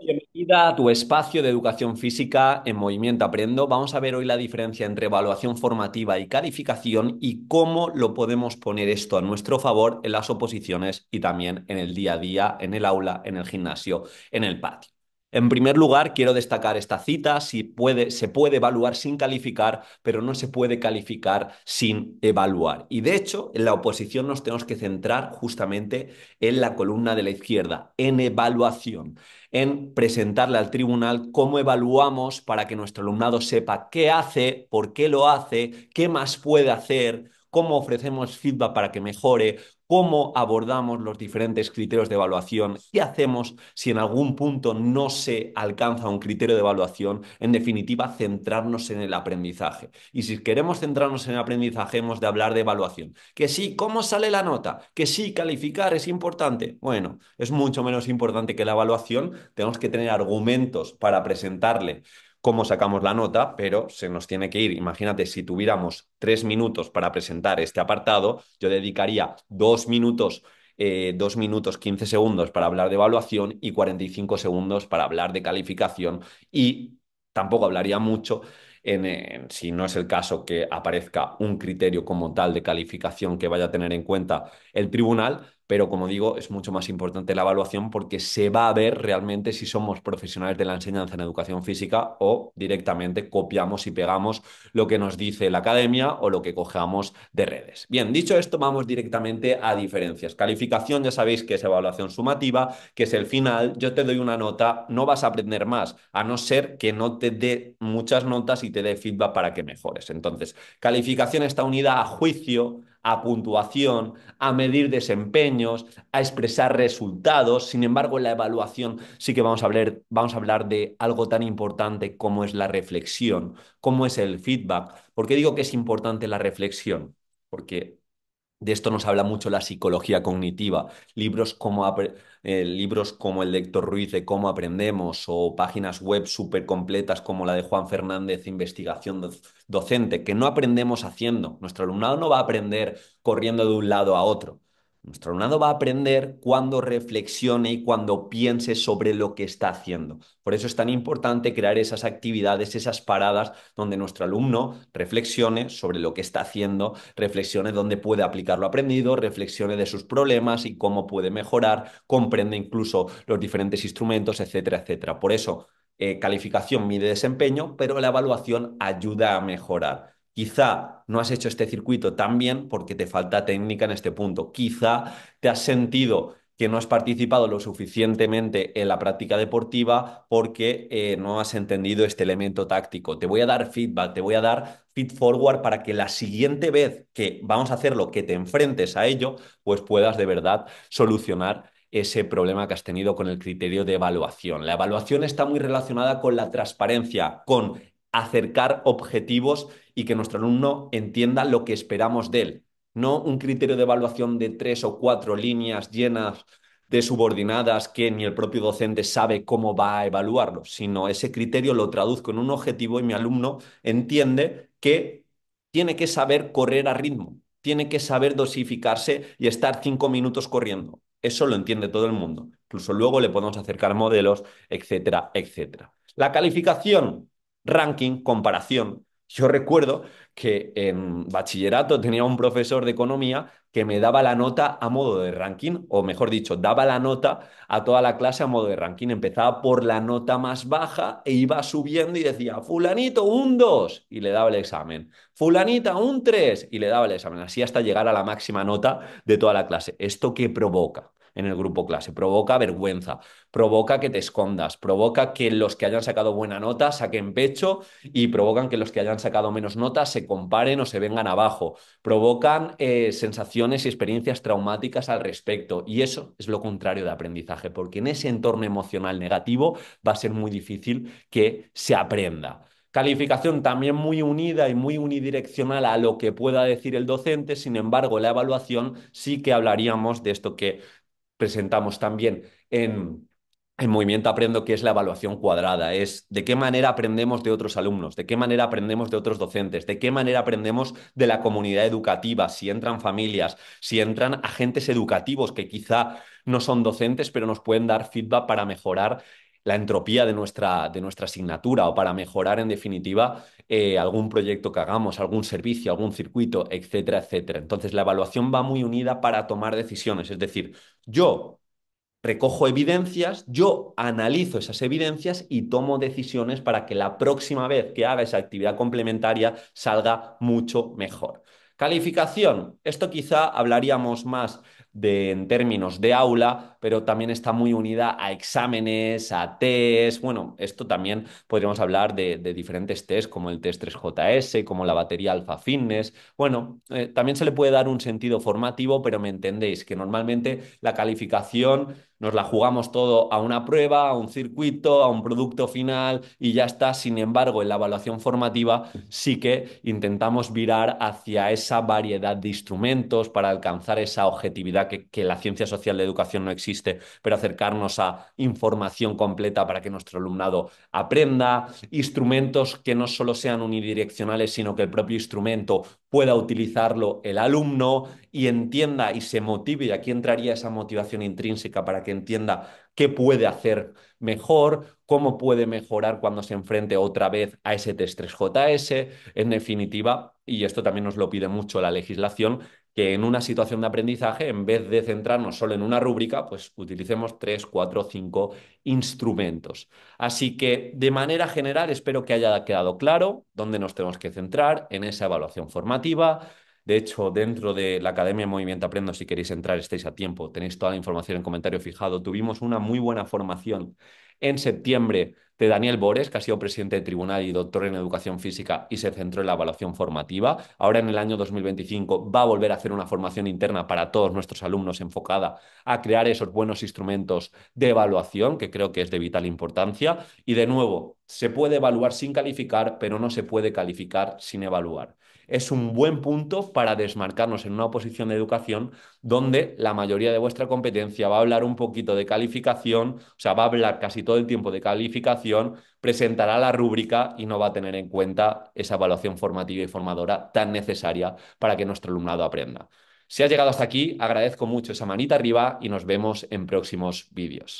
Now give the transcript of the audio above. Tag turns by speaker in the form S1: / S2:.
S1: Bienvenida a tu espacio de educación física en Movimiento Aprendo. Vamos a ver hoy la diferencia entre evaluación formativa y calificación y cómo lo podemos poner esto a nuestro favor en las oposiciones y también en el día a día, en el aula, en el gimnasio, en el patio. En primer lugar, quiero destacar esta cita. Se puede evaluar sin calificar, pero no se puede calificar sin evaluar. Y de hecho, en la oposición nos tenemos que centrar justamente en la columna de la izquierda, en evaluación, en presentarle al tribunal cómo evaluamos para que nuestro alumnado sepa qué hace, por qué lo hace, qué más puede hacer, cómo ofrecemos feedback para que mejore, cómo abordamos los diferentes criterios de evaluación, qué hacemos si en algún punto no se alcanza un criterio de evaluación, en definitiva, centrarnos en el aprendizaje. Y si queremos centrarnos en el aprendizaje, hemos de hablar de evaluación. Que sí, ¿cómo sale la nota? Que sí, calificar es importante. Bueno, es mucho menos importante que la evaluación. Tenemos que tener argumentos para presentarle cómo sacamos la nota, pero se nos tiene que ir. Imagínate, si tuviéramos 3 minutos para presentar este apartado, yo dedicaría 2 minutos, 2 minutos 15 segundos para hablar de evaluación y 45 segundos para hablar de calificación y tampoco hablaría mucho si no es el caso que aparezca un criterio como tal de calificación que vaya a tener en cuenta el tribunal, pero como digo, es mucho más importante la evaluación porque se va a ver realmente si somos profesionales de la enseñanza en educación física o directamente copiamos y pegamos lo que nos dice la academia o lo que cojamos de redes. Bien, dicho esto, vamos directamente a diferencias. Calificación, ya sabéis que es evaluación sumativa, que es el final. Yo te doy una nota, no vas a aprender más, a no ser que no te dé muchas notas y te dé feedback para que mejores. Entonces, calificación está unida a juicio, a puntuación, a medir desempeños, a expresar resultados. Sin embargo, en la evaluación sí que vamos a hablar de algo tan importante como es la reflexión, cómo es el feedback. ¿Por qué digo que es importante la reflexión? Porque de esto nos habla mucho la psicología cognitiva, libros como el de Héctor Ruiz de Cómo aprendemos o páginas web súper completas como la de Juan Fernández, Investigación Docente, que no aprendemos haciendo. Nuestro alumnado no va a aprender corriendo de un lado a otro. Nuestro alumnado va a aprender cuando reflexione y cuando piense sobre lo que está haciendo. Por eso es tan importante crear esas actividades, esas paradas donde nuestro alumno reflexione sobre lo que está haciendo, reflexione dónde puede aplicar lo aprendido, reflexione de sus problemas y cómo puede mejorar, comprende incluso los diferentes instrumentos, etcétera, etcétera. Por eso, calificación mide desempeño, pero la evaluación ayuda a mejorar. Quizá no has hecho este circuito tan bien porque te falta técnica en este punto. Quizá te has sentido que no has participado lo suficientemente en la práctica deportiva porque no has entendido este elemento táctico. Te voy a dar feedback, te voy a dar feed forward para que la siguiente vez que vamos a hacerlo, que te enfrentes a ello, pues puedas de verdad solucionar ese problema que has tenido con el criterio de evaluación. La evaluación está muy relacionada con la transparencia, con acercar objetivos y que nuestro alumno entienda lo que esperamos de él. No un criterio de evaluación de 3 o 4 líneas llenas de subordinadas que ni el propio docente sabe cómo va a evaluarlo, sino ese criterio lo traduzco en un objetivo y mi alumno entiende que tiene que saber correr a ritmo, tiene que saber dosificarse y estar 5 minutos corriendo. Eso lo entiende todo el mundo. Incluso luego le podemos acercar modelos, etcétera, etcétera. La calificación, ranking, comparación. Yo recuerdo que en bachillerato tenía un profesor de economía que me daba la nota a modo de ranking, o mejor dicho, daba la nota a toda la clase a modo de ranking. Empezaba por la nota más baja e iba subiendo y decía, fulanito, un 2 y le daba el examen. Fulanita, un 3 y le daba el examen. Así hasta llegar a la máxima nota de toda la clase. ¿Esto qué provoca en el grupo clase? Provoca vergüenza, provoca que te escondas, provoca que los que hayan sacado buena nota saquen pecho y provocan que los que hayan sacado menos notas se comparen o se vengan abajo. Provocan sensaciones y experiencias traumáticas al respecto. Y eso es lo contrario de aprendizaje, porque en ese entorno emocional negativo va a ser muy difícil que se aprenda. Calificación también muy unida y muy unidireccional a lo que pueda decir el docente, sin embargo, la evaluación sí que hablaríamos de esto que presentamos también en Movimiento Aprendo, que es la evaluación cuadrada. Es de qué manera aprendemos de otros alumnos, de qué manera aprendemos de otros docentes, de qué manera aprendemos de la comunidad educativa, si entran familias, si entran agentes educativos que quizá no son docentes, pero nos pueden dar feedback para mejorar la entropía de nuestra asignatura o para mejorar, en definitiva, algún proyecto que hagamos, algún servicio, algún circuito, etcétera, etcétera. Entonces, la evaluación va muy unida para tomar decisiones. Es decir, yo recojo evidencias, yo analizo esas evidencias y tomo decisiones para que la próxima vez que haga esa actividad complementaria salga mucho mejor. Calificación. Esto quizá hablaríamos más en términos de aula, pero también está muy unida a exámenes, a test. Bueno, esto también podríamos hablar de diferentes test, como el test 3JS, como la batería Alpha Fitness. Bueno, también se le puede dar un sentido formativo, pero me entendéis que normalmente la calificación nos la jugamos todo a una prueba, a un circuito, a un producto final y ya está. Sin embargo, en la evaluación formativa sí que intentamos virar hacia esa variedad de instrumentos para alcanzar esa objetividad que la ciencia social de educación no existe, pero acercarnos a información completa para que nuestro alumnado aprenda, instrumentos que no solo sean unidireccionales, sino que el propio instrumento pueda utilizarlo el alumno y entienda y se motive, y aquí entraría esa motivación intrínseca para que entienda qué puede hacer mejor, cómo puede mejorar cuando se enfrente otra vez a ese test 3JS, en definitiva, y esto también nos lo pide mucho la legislación, que en una situación de aprendizaje, en vez de centrarnos solo en una rúbrica, pues utilicemos 3, 4, 5 instrumentos. Así que, de manera general, espero que haya quedado claro dónde nos tenemos que centrar en esa evaluación formativa. De hecho, dentro de la Academia Movimiento Aprendo, si queréis entrar, estáis a tiempo. Tenéis toda la información en comentario fijado. Tuvimos una muy buena formación en septiembre de Daniel Bores, que ha sido presidente de tribunal y doctor en educación física y se centró en la evaluación formativa. Ahora en el año 2025 va a volver a hacer una formación interna para todos nuestros alumnos enfocada a crear esos buenos instrumentos de evaluación, que creo que es de vital importancia. Y de nuevo, se puede evaluar sin calificar, pero no se puede calificar sin evaluar. Es un buen punto para desmarcarnos en una oposición de educación donde la mayoría de vuestra competencia va a hablar un poquito de calificación, o sea, va a hablar casi todo el tiempo de calificación, presentará la rúbrica y no va a tener en cuenta esa evaluación formativa y formadora tan necesaria para que nuestro alumnado aprenda. Si has llegado hasta aquí, agradezco mucho esa manita arriba y nos vemos en próximos vídeos.